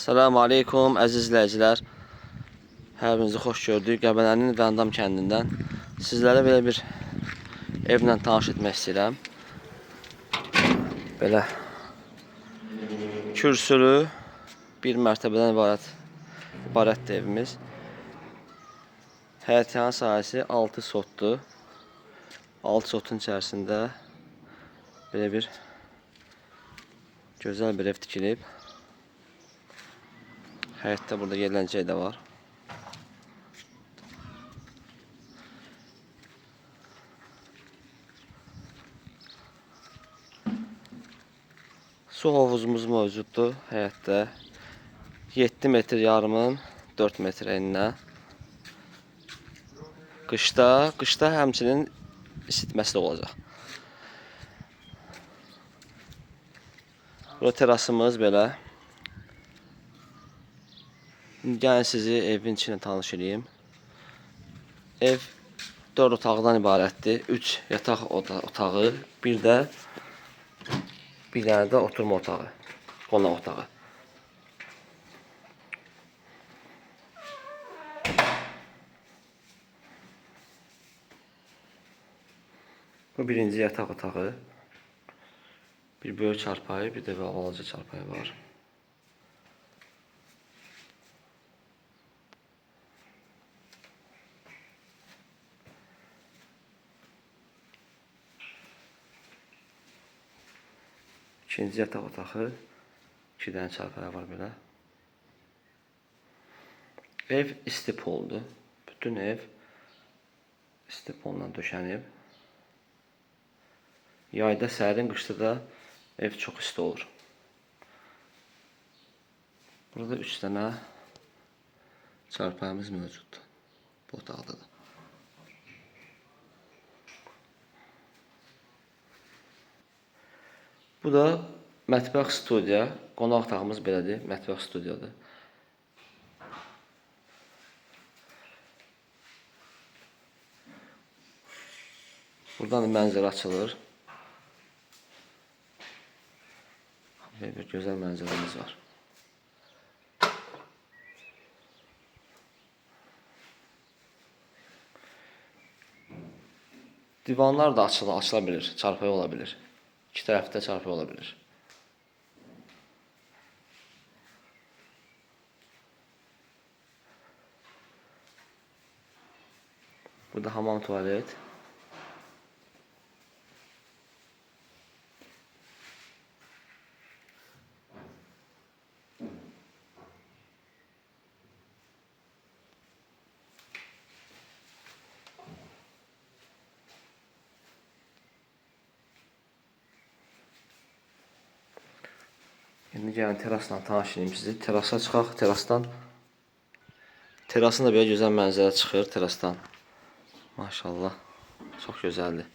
Selamun Aleyküm əziz izləyicilər. Hər birinizi xoş gördük. Qəbələnin Qəndam kəndindən sizlərə belə bir evlə tanış etmək istəyirəm. Belə kürsülü bir mərtəbədən ibarətdir evimiz. Həyətyanı sahəsi 6 sotdur. 6 sotun içərisində belə bir gözəl bir ev tikilib. Həyətdə burada yerləncək də var. Su hovuzumuz mövcuddur həyətdə. 7 metr yarımın 4 metr eninə. Qışda həmçinin isitməsi də olacaq. Burada terasımız belə. Gəlin sizi evin içine tanış edeyim. Ev 4 otaqdan ibarətdir. 3 yataq otağı, bir dənə də oturma otağı, qonaq otağı. Bu birinci yataq otağı. Bir böyük çarpayı, bir də balaca çarpayı var. İkinci yataq otağı, 2 dənə çarpayı var belə. Ev istipoldur. Bütün ev istipolla döşənib. Yayda sərin, qışda da ev çox isti olur. Burada 3 dənə çarpayımız mövcuddur. Bu otaqda da. Bu da mətbəx studiya. Qonaq otağımız belədir. Mətbəx studiyadır. Buradan mənzərə açılır. Bir gözəl mənzərəmiz var. Divanlar da açıla bilir. Çarpayı ola bilir. İki tərəfdə çarpayı ola bilir. Burada hamam, tuvalet. İndi gəlin terasla tanış edeyim sizi. Terasa çıxaq. Terasın da belə gözəl mənzərə çıxır terasdan. Maşallah. Çox gözəldir.